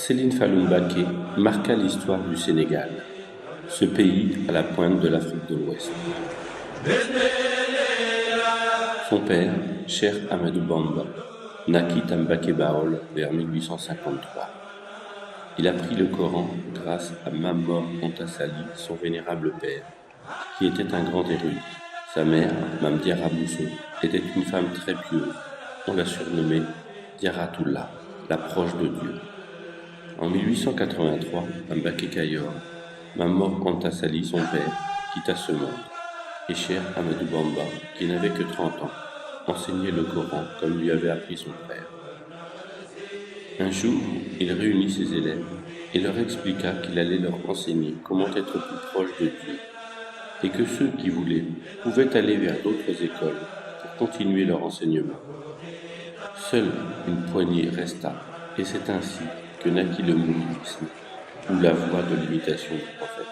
Céline Fallou Mbacké marqua l'histoire du Sénégal, ce pays à la pointe de l'Afrique de l'Ouest. Son père, Cheikh Ahmadou Bamba, naquit à Mbacké Baol vers 1853. Il apprit le Coran grâce à Mame Mor Anta Sali, son vénérable père, qui était un grand érudit. Sa mère, Mame Diarra Bousso, était une femme très pieuse. On la surnommait Diarratullah, la proche de Dieu. En 1883, à Mbacké Kayor, Mame Mor Anta Sali, son père, quitta ce monde, et Cheikh Ahmadou Bamba, qui n'avait que 30 ans, enseignait le Coran comme lui avait appris son frère. Un jour, il réunit ses élèves et leur expliqua qu'il allait leur enseigner comment être plus proche de Dieu, et que ceux qui voulaient pouvaient aller vers d'autres écoles pour continuer leur enseignement. Seule une poignée resta, et c'est ainsi que naquit le mouridisme, ou la voie de l'imitation du prophète.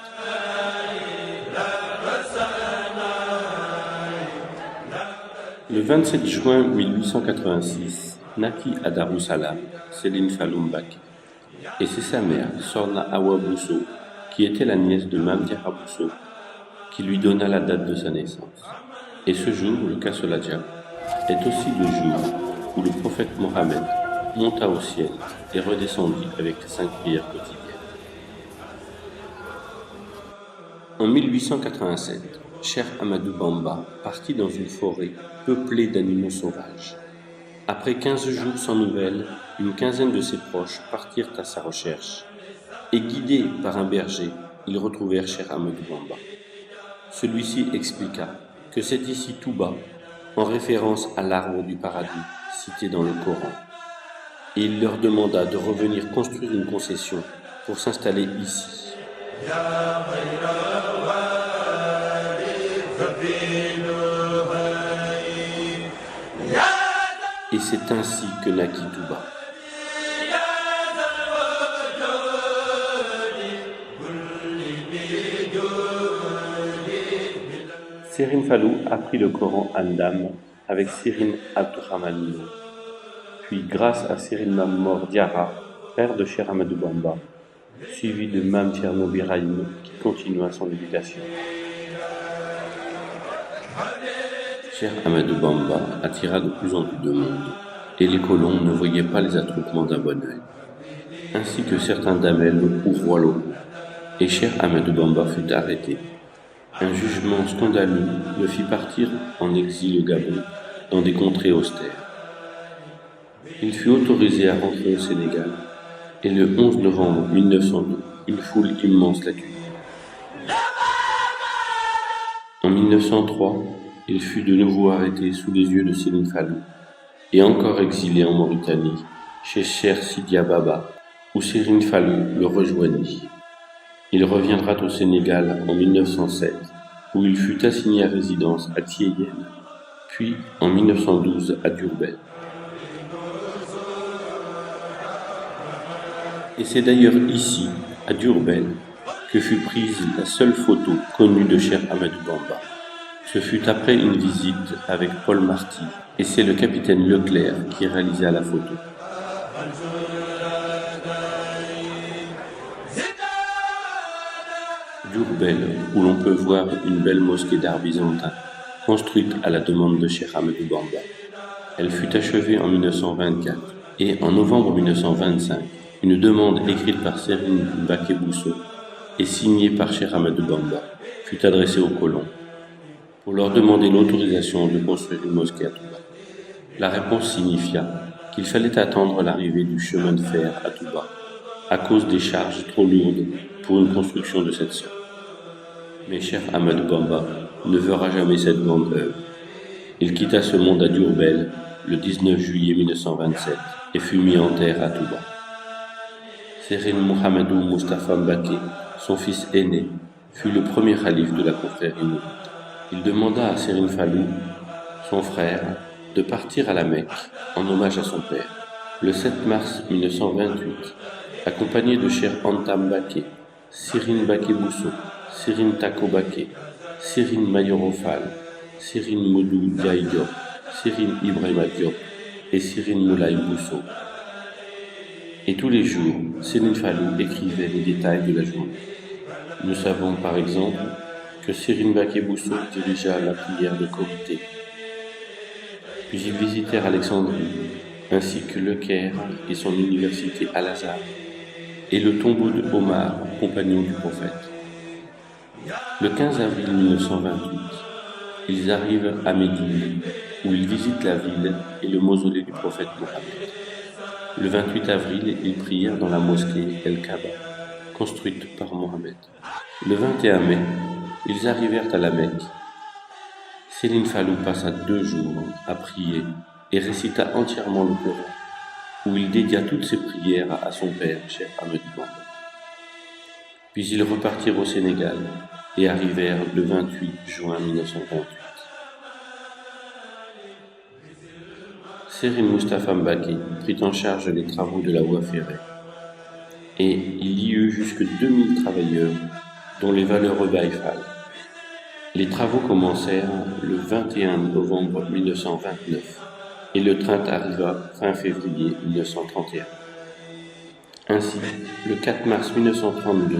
Le 27 juin 1886, naquit à Darussalam Céline Fallou Mbacké, et c'est sa mère, Sokhna Awa Bousso, qui était la nièce de Mame Diarra Bousso, qui lui donna la date de sa naissance. Et ce jour, le Kassoladja, est aussi le jour où le prophète Mohammed monta au ciel et redescendit avec les 5 prières quotidiennes. En 1887, Cheikh Ahmadou Bamba partit dans une forêt peuplée d'animaux sauvages. Après 15 jours sans nouvelles, une quinzaine de ses proches partirent à sa recherche. Et guidés par un berger, ils retrouvèrent Cheikh Ahmadou Bamba. Celui-ci expliqua que c'est ici tout bas, en référence à l'arbre du paradis cité dans le Coran. Et il leur demanda de revenir construire une concession pour s'installer ici. Et c'est ainsi que naquit Touba. Serigne Fallou apprit le Coran à Ndam avec Serigne Abdourahmane Lo. Puis, grâce à Serigne Mame Mor Diarra, père de Cheikh Ahmadou Bamba, suivi de Mame Thierno Birahim, qui continua son éducation. Cheikh Ahmadou Bamba attira de plus en plus de monde, et les colons ne voyaient pas les attroupements d'un bon œil, ainsi que certains damels ou rois locaux, et Cheikh Ahmadou Bamba fut arrêté. Un jugement scandaleux le fit partir en exil au Gabon, dans des contrées austères. Il fut autorisé à rentrer au Sénégal, et le 11 novembre 1902, une foule immense l'accueillit. En 1903, il fut de nouveau arrêté sous les yeux de Céline Fallou, et encore exilé en Mauritanie, chez Cheikh Sidia Baba, où Serigne Fallou le rejoignit. Il reviendra au Sénégal en 1907, où il fut assigné à résidence à Thiéyenne, puis en 1912 à Diourbel. Et c'est d'ailleurs ici, à Diourbel, que fut prise la seule photo connue de Cheikh Ahmadou Bamba. Ce fut après une visite avec Paul Marty, et c'est le capitaine Leclerc qui réalisa la photo. Diourbel, où l'on peut voir une belle mosquée d'art byzantin, construite à la demande de Cheikh Ahmadou Bamba. Elle fut achevée en 1924, et en novembre 1925, une demande écrite par Serigne Mbacké Bousso et signée par Cheikh Ahmadou Bamba fut adressée aux colons pour leur demander l'autorisation de construire une mosquée à Touba. La réponse signifia qu'il fallait attendre l'arrivée du chemin de fer à Touba, à cause des charges trop lourdes pour une construction de cette sorte. Mais Cheikh Ahmadou Bamba ne verra jamais cette grande œuvre. Il quitta ce monde à Diourbel le 19 juillet 1927 et fut mis en terre à Touba. Serigne Mouhamadou Moustapha Mbacké, son fils aîné, fut le premier khalife de la confrérie mouride. Il demanda à Serigne Fallou, son frère, de partir à la Mecque en hommage à son père. Le 7 mars 1928, accompagné de Cheikh Anta Mbacké, Serigne Mbacké Bousso, Serigne Tako Mbacké, Serigne Mayoro Fall, Serigne Modou Ndiaye Diop, Serigne Ibrahima Diop et Serigne Moulay Bousso. Et tous les jours, Serigne Fallou écrivait les détails de la journée. Nous savons par exemple que Serigne Mbacké Bousso dirigea la prière de Korité. Puis ils visitèrent Alexandrie, ainsi que Le Caire et son université Al-Azhar, et le tombeau de Omar, compagnon du prophète. Le 15 avril 1928, ils arrivent à Médine, où ils visitent la ville et le mausolée du prophète Mohammed. Le 28 avril, ils prièrent dans la mosquée El-Kaaba, construite par Mohammed. Le 21 mai, ils arrivèrent à la Mecque. Serigne Fallou passa 2 jours à prier et récita entièrement le Coran, où il dédia toutes ses prières à son père, Cheikh Ahmadou Bamba. Puis ils repartirent au Sénégal et arrivèrent le 28 juin 1928. Serigne Moustapha Mbacké prit en charge les travaux de la voie ferrée, et il y eut jusque 2000 travailleurs, dont les valeureux Baye Fall. Les travaux commencèrent le 21 novembre 1929 et le train arriva fin février 1931. Ainsi, le 4 mars 1932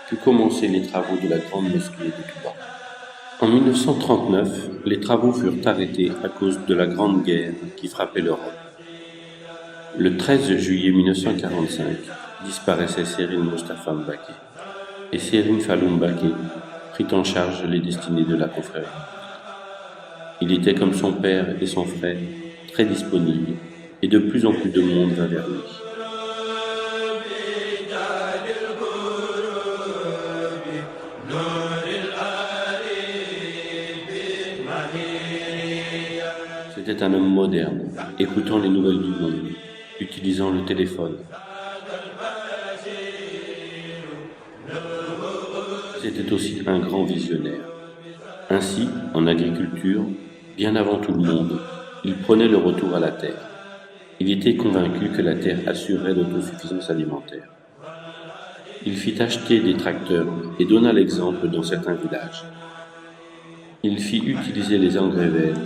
put commencer les travaux de la grande mosquée de Touba. En 1939, les travaux furent arrêtés à cause de la Grande Guerre qui frappait l'Europe. Le 13 juillet 1945, disparaissait Serigne Moustapha Mbacké, et Serigne Fallou Mbacké prit en charge les destinées de la confrérie. Il était comme son père et son frère, très disponible, et de plus en plus de monde va vers lui. C'était un homme moderne, écoutant les nouvelles du monde, utilisant le téléphone. C'était aussi un grand visionnaire. Ainsi, en agriculture, bien avant tout le monde, il prenait le retour à la terre. Il était convaincu que la terre assurerait l'autosuffisance alimentaire. Il fit acheter des tracteurs et donna l'exemple dans certains villages. Il fit utiliser les engrais verts,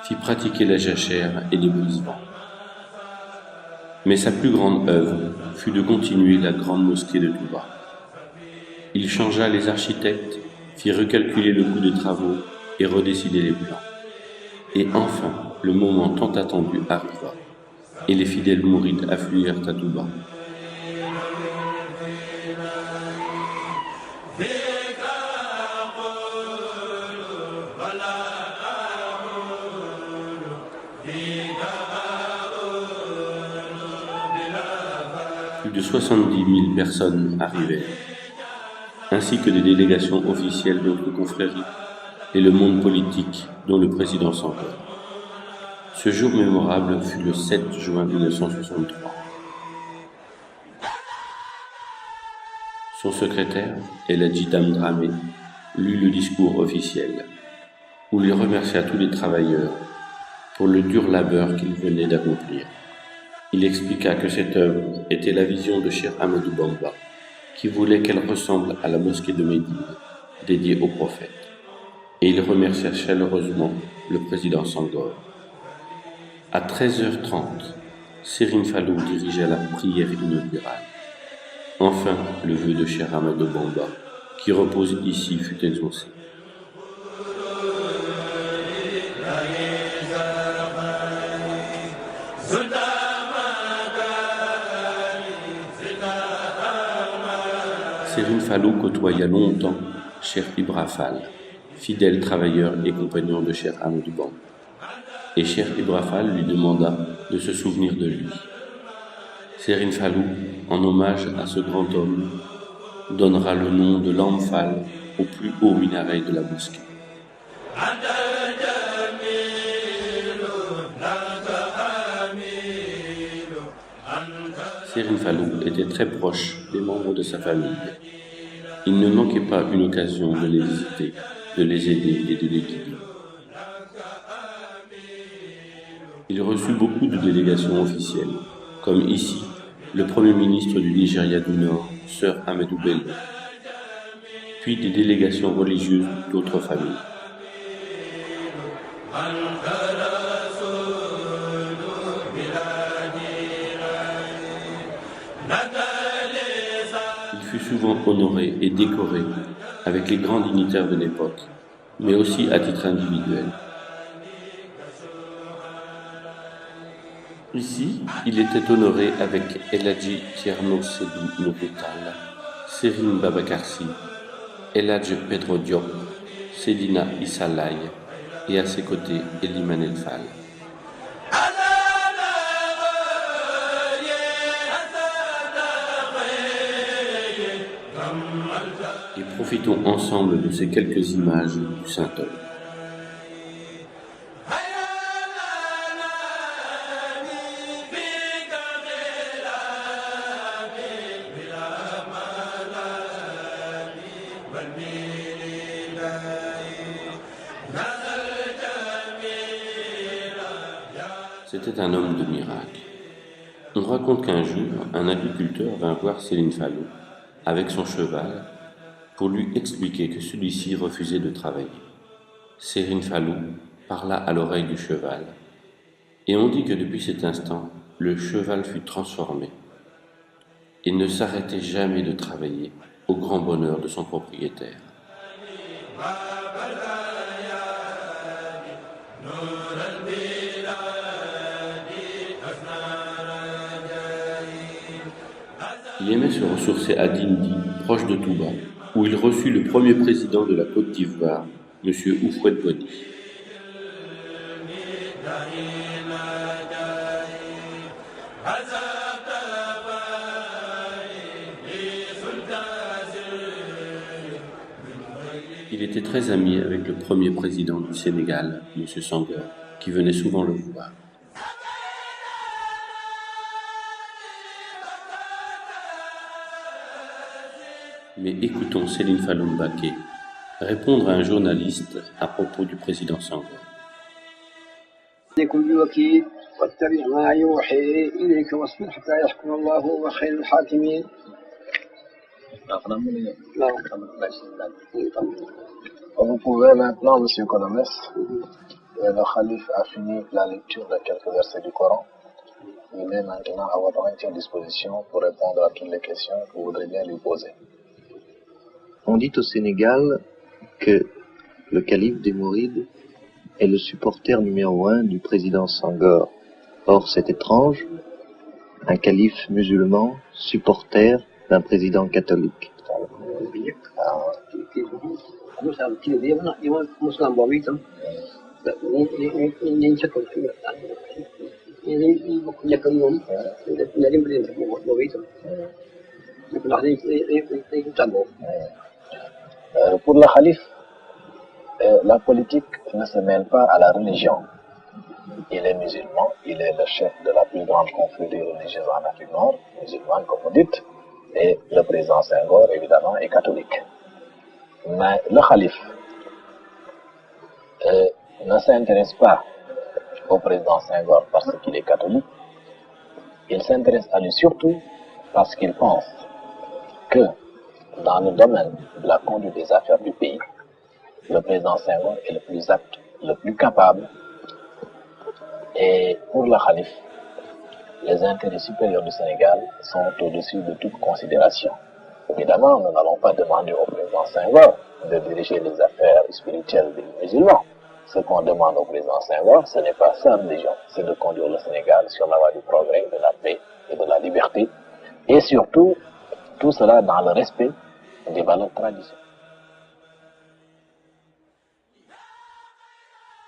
fit pratiquer la jachère et les brise-vents. Mais sa plus grande œuvre fut de continuer la grande mosquée de Touba. Il changea les architectes, fit recalculer le coût des travaux et redécider les plans. Et enfin, le moment tant attendu arriva, et les fidèles mourides affluèrent à Touba. Plus de 70 000 personnes arrivèrent, ainsi que des délégations officielles d'autres confréries et le monde politique, dont le président Senghor. Ce jour mémorable fut le 7 juin 1963. Son secrétaire, El Hadji Dame Dramé, lut le discours officiel, où il remercia tous les travailleurs pour le dur labeur qu'ils venaient d'accomplir. Il expliqua que cette œuvre était la vision de Cheikh Ahmadou Bamba, qui voulait qu'elle ressemble à la mosquée de Médine, dédiée au prophète. Et il remercia chaleureusement le président Senghor. À 13h30, Serigne Fallou dirigea la prière inaugurale. Enfin, le vœu de Cheikh Ahmadou Bamba, qui repose ici, fut exaucé. Serigne Fallou côtoya longtemps Cheikh Ibra Fall, fidèle travailleur et compagnon de Cheikh Ahmadou Bamba. Et Cheikh Ibra Fall lui demanda de se souvenir de lui. Serigne Fallou, en hommage à ce grand homme, donnera le nom de Lamp Fall au plus haut minaret de la mosquée. Serigne Fallou était très proche des membres de sa famille. Il ne manquait pas une occasion de les visiter, de les aider et de les guider. Il reçut beaucoup de délégations officielles, comme ici, le Premier ministre du Nigeria du Nord, Sir Ahmadou Bello, puis des délégations religieuses d'autres familles. souvent honoré et décoré avec les grands dignitaires de l'époque, mais aussi à titre individuel. Ici, il était honoré avec El Hadji Thierno Seydou Nourou Tall, Serigne Babacar Sy, El Hadj Pedro Diop, Seydina Issa Laye et à ses côtés Eliman El Fall. Et profitons ensemble de ces quelques images du Saint-Homme. C'était un homme de miracle. On raconte qu'un jour, un agriculteur vint voir Céline Fallou avec son cheval pour lui expliquer que celui-ci refusait de travailler. Céline Fallou parla à l'oreille du cheval, et on dit que depuis cet instant, le cheval fut transformé et ne s'arrêtait jamais de travailler au grand bonheur de son propriétaire. Il aimait se ressourcer à Dindi, proche de Touba, où il reçut le premier président de la Côte d'Ivoire, M. Houphouët-Boigny. Il était très ami avec le premier président du Sénégal, M. Senghor, qui venait souvent le voir. Mais écoutons Céline Fallou Mbacké répondre à un journaliste à propos du président Senghor. واتبع ما يوحي إليك واصبر حتى يحكم الله وهو خير الحاكمين. Vous pouvez maintenant, Monsieur Konomès, le calife a fini la lecture de quelques versets du Coran. Il est maintenant à votre entière disposition pour répondre à toutes les questions que vous voudrez bien lui poser. On dit au Sénégal que le calife des Mourides est le supporter numéro 1 du président Senghor. Or, c'est étrange, un calife musulman, supporter d'un président catholique. Pour le calife, la politique ne se mêle pas à la religion. Il est musulman, il est le chef de la plus grande confrérie religieuse en Afrique Nord, musulmane comme vous dites, et le président Senghor, évidemment, est catholique. Mais le calife ne s'intéresse pas au président Senghor parce qu'il est catholique, il s'intéresse à lui surtout parce qu'il pense que dans le domaine de la conduite des affaires du pays, le président Senghor est le plus apte, le plus capable. Et pour le calife, les intérêts supérieurs du Sénégal sont au-dessus de toute considération. Évidemment, nous n'allons pas demander au président Senghor de diriger les affaires spirituelles des musulmans. Ce qu'on demande au président Senghor, ce n'est pas sa religion, c'est de conduire le Sénégal sur la voie du progrès, de la paix et de la liberté. Et surtout, tout cela dans le respect des valeurs traditionnelles.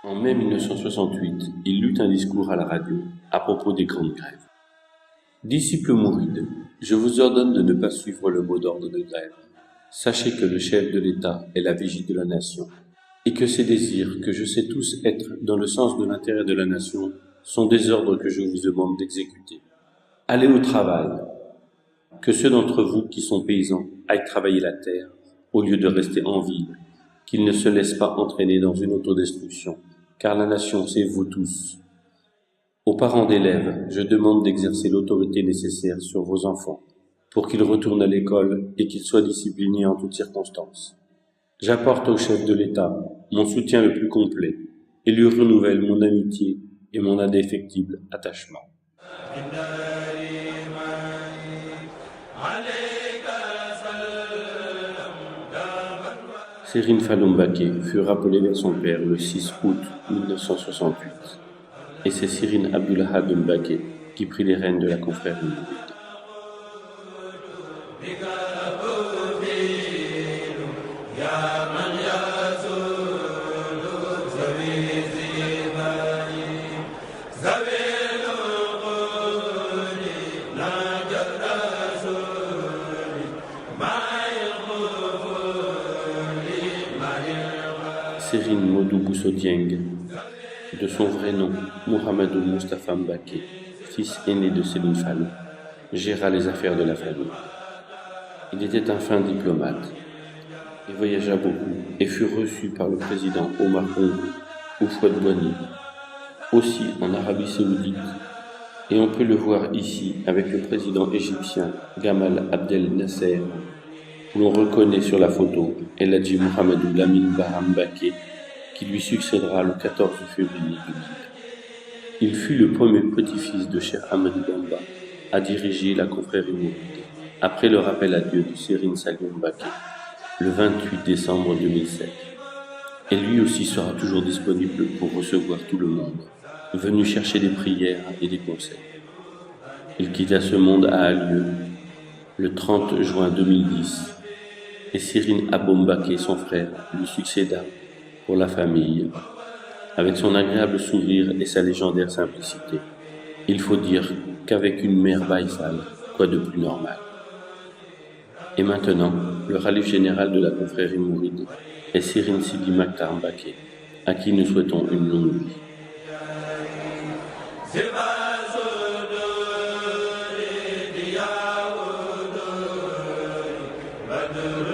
En mai 1968, il lut un discours à la radio à propos des grandes grèves. Disciples mourides, je vous ordonne de ne pas suivre le mot d'ordre de grève. Sachez que le chef de l'État est la vigie de la nation et que ces désirs, que je sais tous être dans le sens de l'intérêt de la nation, sont des ordres que je vous demande d'exécuter. Allez au travail. Que ceux d'entre vous qui sont paysans aillent travailler la terre au lieu de rester en ville, qu'ils ne se laissent pas entraîner dans une autodestruction, car la nation, c'est vous tous. Aux parents d'élèves, je demande d'exercer l'autorité nécessaire sur vos enfants, pour qu'ils retournent à l'école et qu'ils soient disciplinés en toutes circonstances. J'apporte au chef de l'État mon soutien le plus complet et lui renouvelle mon amitié et mon indéfectible attachement. عليك صلى Serigne Fallou Mbacké fut rappelé vers son père le 6 août 1968 et c'est Serigne Abdoul Ahad Mbacké qui prit les rênes de la confrérie mouride. Serigne Modou Bousso Dieng, de son vrai nom Mouhamadou Moustapha Mbacké, fils aîné de Serigne Fallou, géra les affaires de la famille. Il était un fin diplomate. Il voyagea beaucoup et fut reçu par le président Omar Bongo ou Fouad Boigny, aussi en Arabie Saoudite, et on peut le voir ici avec le président égyptien Gamal Abdel Nasser, où l'on reconnaît sur la photo El Hadji Mohamedou Lamine Bara Mbacké, qui lui succédera le 14 février 2000. Il fut le premier petit-fils de Cheikh Ahmadou Bamba à diriger la confrérie mouride, après le rappel à Dieu de Serigne Saliou Mbacké, le 28 décembre 2007. Et lui aussi sera toujours disponible pour recevoir tout le monde, venu chercher des prières et des conseils. Il quitta ce monde à Allieu le 30 juin 2010, et Serigne Abo Mbacké, son frère, lui succéda pour la famille, avec son agréable sourire et sa légendaire simplicité. Il faut dire qu'avec une mère Baye Fall, quoi de plus normal. Et maintenant, le khalife général de la confrérie mouride est Serigne Sidi Makhtar Mbacké, à qui nous souhaitons une longue vie. Badr